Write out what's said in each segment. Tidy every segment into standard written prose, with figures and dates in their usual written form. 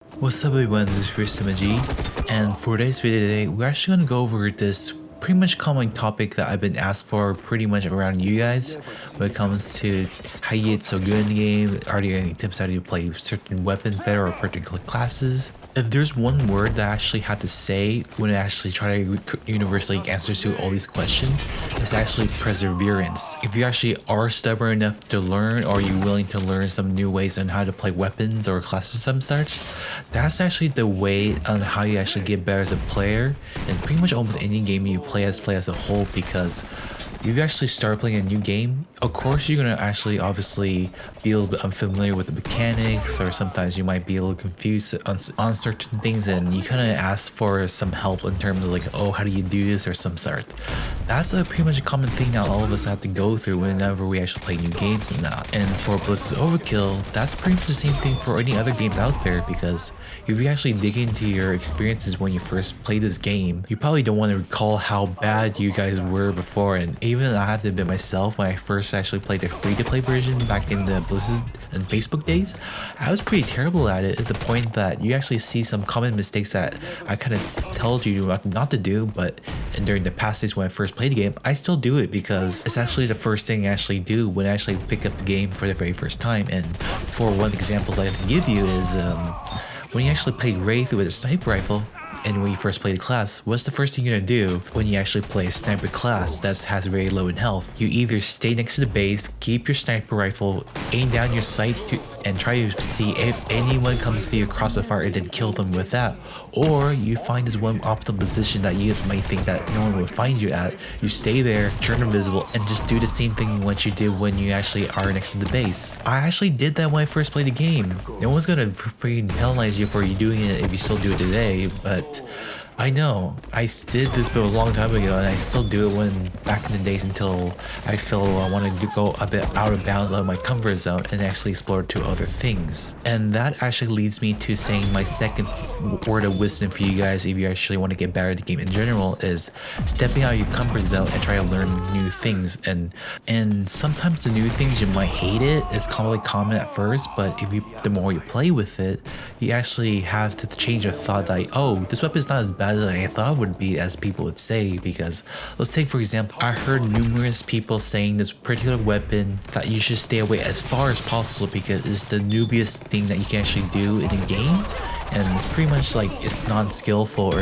What's up everyone, this is First G, and for today's video today, we're actually going to go over this pretty much common topic that I've been asked for pretty much around you guys when it comes to how you get so good in the game. Are there any tips how to play certain weapons better or particular classes? If there's one word that I actually have to say when I actually try to universally answers to all these questions, it's actually perseverance. If you actually are stubborn enough to learn, or you're willing to learn some new ways on how to play weapons or classes of some such, that's actually the way on how you actually get better as a player in pretty much almost any game you play as a whole. Because if you actually start playing a new game, of course you're gonna actually obviously be a little bit unfamiliar with the mechanics, or sometimes you might be a little confused on certain things, and you kind of ask for some help in terms of like, oh, how do you do this or some sort. That's a pretty much a common thing that all of us have to go through whenever we actually play new games and that. And for Ballistic Overkill, that's pretty much the same thing for any other games out there, because if you actually dig into your experiences when you first played this game, you probably don't want to recall how bad you guys were before. And even I have to admit myself, when I first actually played the free-to-play version back in the Blizzard and Facebook days, I was pretty terrible at it, at the point that you actually see some common mistakes that I kind of told you not to do, but during the past days when I first played the game, I still do it because it's actually the first thing I actually do when I actually pick up the game for the very first time. And for one example that I have to give you is when you actually play Wraith with a sniper rifle, and when you first play the class, what's the first thing you're gonna do when you actually play a sniper class that has very low in health? You either stay next to the base, keep your sniper rifle, aim down your sight and try to see if anyone comes to you across the fire and then kill them with that. Or you find this one optimal position that you might think that no one would find you at. You stay there, turn invisible, and just do the same thing what you did when you actually are next to the base. I actually did that when I first played the game. No one's gonna freaking penalize you for you doing it if you still do it today, but I know, I did this a long time ago, and I still do it when back in the days until I feel I want to go a bit out of bounds out of my comfort zone and actually explore to other things. And that actually leads me to saying my second word of wisdom for you guys if you actually want to get better at the game in general is stepping out of your comfort zone and try to learn new things. And sometimes the new things, you might hate it, it's probably common at first, but the more you play with it, you actually have to change your thought that, oh, this weapon is not as bad as I thought it would be, as people would say. Because let's take for example, I heard numerous people saying this particular weapon that you should stay away as far as possible because it's the noobiest thing that you can actually do in a game, and it's pretty much like it's non-skillful,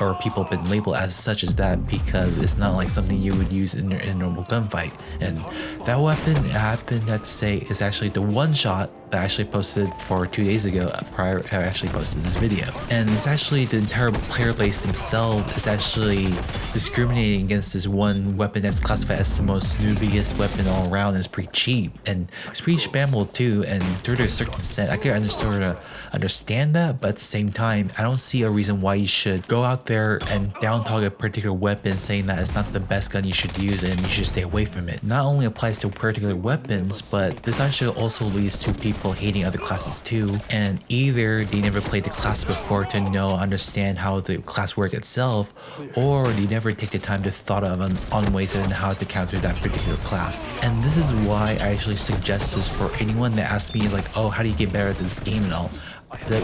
or people have been labeled as such as that because it's not like something you would use in a normal gunfight. And that weapon I happen to say is actually the one shot that I actually posted for 2 days ago prior I actually posted this video. And it's actually the entire player base themselves is actually discriminating against this one weapon that's classified as the most noobiest weapon all around, and it's pretty cheap and it's pretty spammable too. And to a certain extent I could sort of understand that, but at the same time I don't see a reason why you should go out there and down talk a particular weapon saying that it's not the best gun you should use and you should stay away from it. Not only applies to particular weapons, but this actually also leads to people hating other classes too, and either they never played the class before to understand how the class works itself, or they never take the time to thought of on ways and how to counter that particular class. And this is why I actually suggest this for anyone that asks me like, oh, how do you get better at this game and all.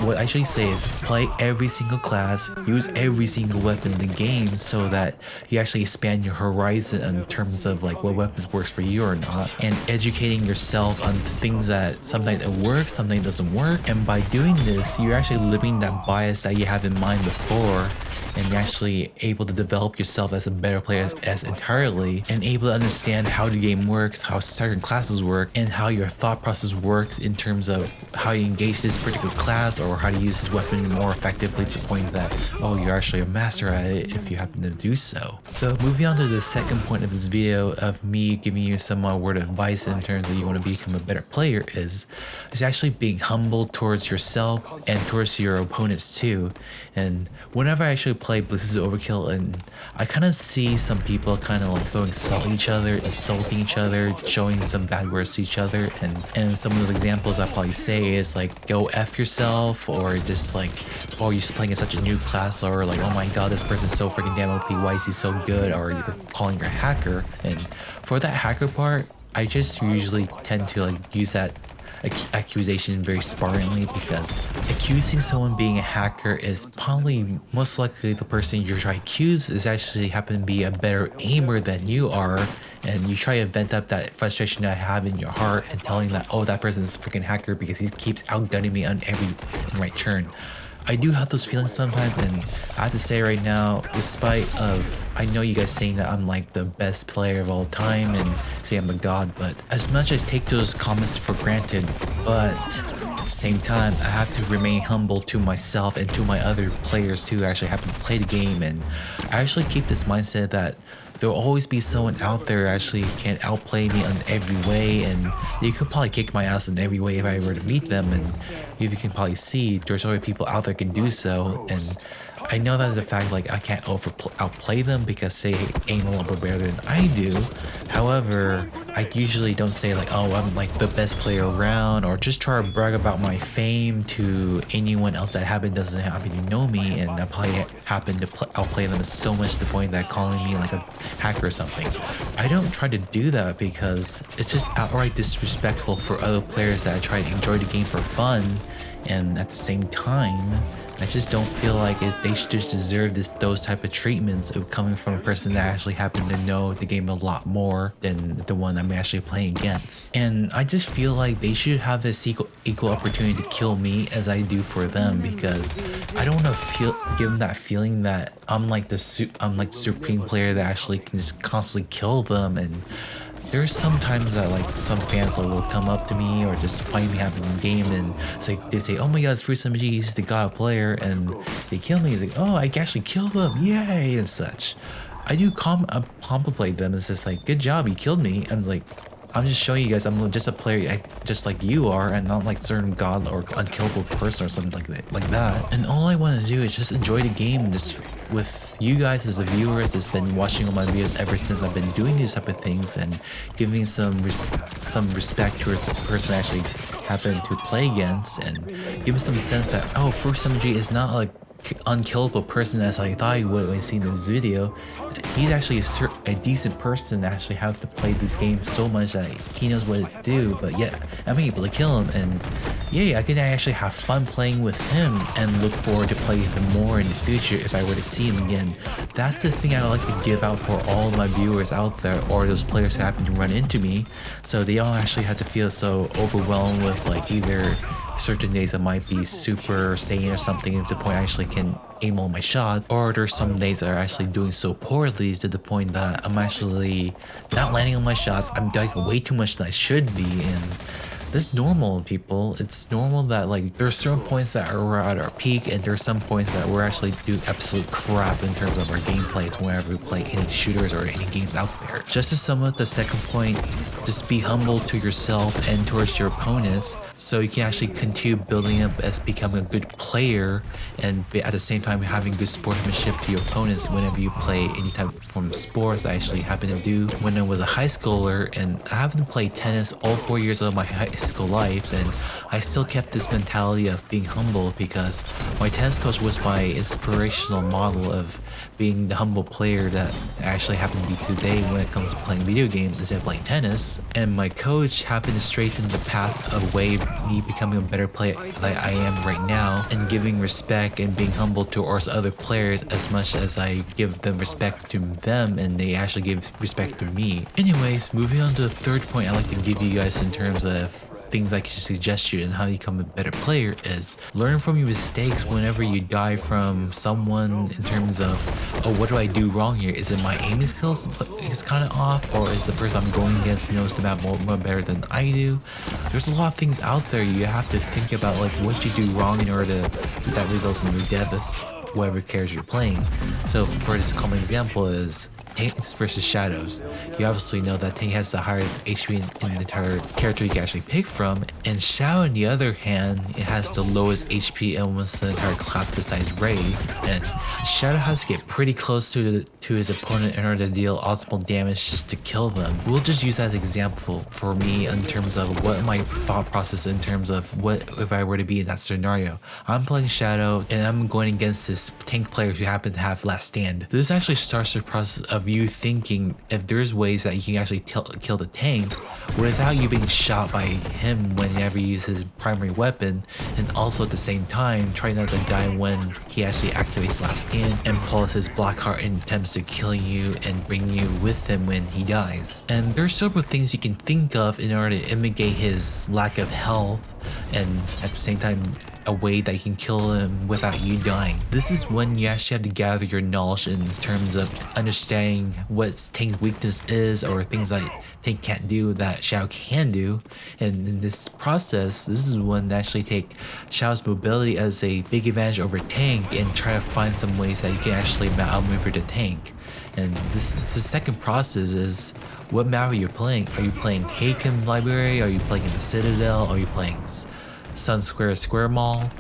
What I actually say is play every single class, use every single weapon in the game so that you actually expand your horizon in terms of like what weapons works for you or not, and educating yourself on things that sometimes it works, sometimes it doesn't work. And by doing this, you're actually living that bias that you have in mind before, and you're actually able to develop yourself as a better player as entirely, and able to understand how the game works, how certain classes work, and how your thought process works in terms of how you engage this particular class or how to use this weapon more effectively to the point that, oh, you're actually a master at it if you happen to do so. So moving on to the second point of this video of me giving you some word of advice in terms of you want to become a better player is actually being humble towards yourself and towards your opponents too. And whenever I actually play Ballistic Overkill, and I kind of see some people kind of like throwing salt at each other, insulting each other, showing some bad words to each other, and some of those examples I probably say is like, go F yourself, or just like, oh, you're playing in such a new class, or like, oh my god, this person's so freaking damn OP, why is he so good, or you're calling her a hacker. And for that hacker part, I just usually tend to like use that accusation very sparingly, because accusing someone being a hacker is probably most likely the person you're trying to accuse is actually happen to be a better aimer than you are, and you try to vent up that frustration that I have in your heart and telling that, oh, that person is a freaking hacker because he keeps outgunning me on every right turn. I do have those feelings sometimes, and I have to say right now, despite of, I know you guys saying that I'm like the best player of all time and say I'm a god, but as much as I take those comments for granted, but at the same time, I have to remain humble to myself and to my other players too who actually happen to play the game, and I actually keep this mindset that there'll always be someone out there who actually can outplay me in every way, and they could probably kick my ass in every way if I were to meet them, and if you can probably see, there's already people out there can do so, and I know that is a fact, like I can't outplay them because they aim a little bit better than I do. However, I usually don't say like, oh, I'm like the best player around, or just try to brag about my fame to anyone else that doesn't happen to know me, and I probably happen to outplay them so much to the point that calling me like a hacker or something. I don't try to do that because it's just outright disrespectful for other players that try to enjoy the game for fun, and at the same time, I just don't feel like they should just deserve those type of treatments of coming from a person that actually happened to know the game a lot more than the one I'm actually playing against. And I just feel like they should have this equal opportunity to kill me as I do for them, because I don't want to give them that feeling that I'm like the supreme player that actually can just constantly kill them. And there's sometimes that like some fans will come up to me or just find me having a game, and it's like they say, oh my god, it's FruitSMG, he's the god player, and they kill me. It's like, oh, I actually killed him, yay, and such. I do compliment them. It's just like, good job, you killed me. And like, I'm just showing you guys I'm just a player just like you are, and not like certain god or unkillable person or something like that. And all I want to do is just enjoy the game, just with you guys as the viewers that's been watching all my videos ever since I've been doing these type of things, and giving some respect towards the person I actually happen to play against, and giving some sense that, oh, FruitSMG is not like unkillable person as I thought he would when I seen this video. He's actually a decent person that actually have to play this game so much that he knows what to do, but yet I'm able to kill him, and yay, I can actually have fun playing with him and look forward to playing him more in the future if I were to see him again. That's the thing I like to give out for all my viewers out there, or those players who happen to run into me, so they don't actually have to feel so overwhelmed with like either certain days I might be super saiyan or something to the point I actually can aim all my shots, or there's some days that are actually doing so poorly to the point that I'm actually not landing on my shots. I'm dying way too much than I should be, and that's normal, people. It's normal that like there's certain points that we're at our peak, and there's some points that we're actually doing absolute crap in terms of our gameplays whenever we play any shooters or any games out there. Just to sum up the second point, just be humble to yourself and towards your opponents, so you can actually continue building up as becoming a good player, and at the same time having good sportsmanship to your opponents whenever you play any type of form of sports. I actually happen to do when I was a high schooler, and I haven't played tennis all 4 years of my high school life, and I still kept this mentality of being humble because my tennis coach was my inspirational model of being the humble player that I actually happen to be today when it comes to playing video games instead of playing tennis. And my coach happened to straighten the path of way me becoming a better player like I am right now, and giving respect and being humble towards other players as much as I give them respect to them and they actually give respect to me. Anyways, moving on to the third point I like to give you guys in terms of things I can suggest you and how you become a better player is learn from your mistakes whenever you die from someone, in terms of, oh, what do I do wrong here? Is it my aiming skills is kind of off, or is the person I'm going against knows the map more better than I do? There's a lot of things out there you have to think about, like what you do wrong in order that results in your death as whatever character you're playing. So for this common example is tanks versus shadows. You obviously know that tank has the highest HP in the entire character you can actually pick from, and Shadow on the other hand, it has the lowest HP in almost the entire class besides Wraith, and Shadow has to get pretty close to his opponent in order to deal optimal damage just to kill them. We'll just use that as an example for me in terms of what my thought process in terms of what if I were to be in that scenario. I'm playing Shadow and I'm going against this tank player who happen to have last stand. This actually starts the process of of you thinking if there's ways that you can actually kill the tank without you being shot by him whenever he uses his primary weapon, and also at the same time try not to die when he actually activates last stand and pulls his black heart and attempts to kill you and bring you with him when he dies. And there's several things you can think of in order to mitigate his lack of health, and at the same time a way that you can kill him without you dying. This is when you actually have to gather your knowledge in terms of understanding what Tank's weakness is, or things that Tank can't do that Xiao can do. And in this process, this is when they actually take Xiao's mobility as a big advantage over Tank and try to find some ways that you can actually outmaneuver the Tank. And the second process is what map are you playing? Are you playing Hakem Library? Are you playing in the Citadel? Are you playing Sun Square Mall?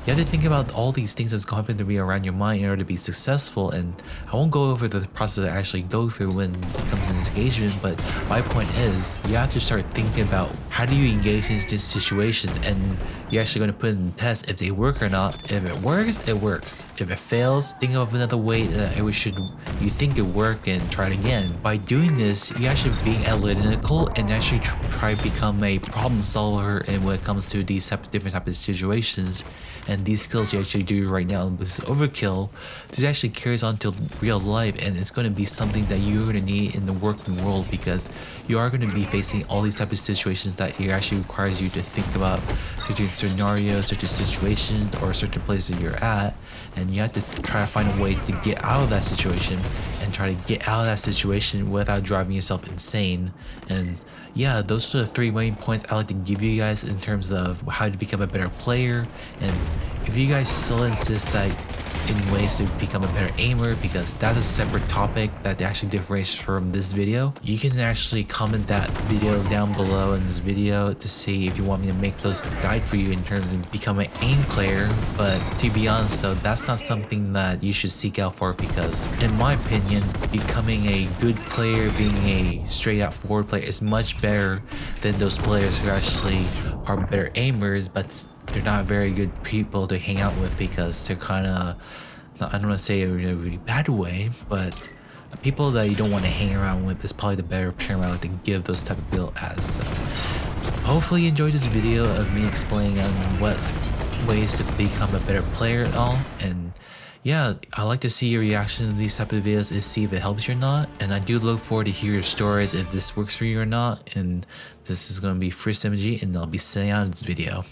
You have to think about all these things that's going to be around your mind in order to be successful, and I won't go over the process I actually go through when it comes to this engagement, but my point is you have to start thinking about how do you engage in these situations, and you're actually going to put in the test if they work or not. If it works, it works. If it fails, think of another way that you think it worked and try it again. By doing this, you're actually being analytical and actually try to become a problem solver in when it comes to these different types of situations. And these skills you actually do right now in Ballistic Overkill, this actually carries on to real life, and it's going to be something that you're going to need in the working world, because you are going to be facing all these types of situations that it actually requires you to think about certain scenarios, certain situations, or certain places you're at, and you have to try to find a way to get out of that situation and try to get out of that situation without driving yourself insane. And yeah, those are the 3 main points I like to give you guys in terms of how to become a better player. And if you guys still insist that in ways to become a better aimer, because that's a separate topic that actually differentiates from this video, you can actually comment that video down below in this video to see if you want me to make those guide for you in terms of becoming an aim player. But to be honest though, that's not something that you should seek out for, because in my opinion, becoming a good player, being a straight out forward player is much better than those players who actually are better aimers, but they're not very good people to hang out with, because they're kind of, I don't want to say it in a really bad way, but people that you don't want to hang around with is probably the better term I like to give those type of people as. So hopefully you enjoyed this video of me explaining on what ways to become a better player and all. And yeah, I like to see your reaction to these type of videos and see if it helps you or not. And I do look forward to hear your stories if this works for you or not. And this is going to be First MG, and I'll be sending out this video.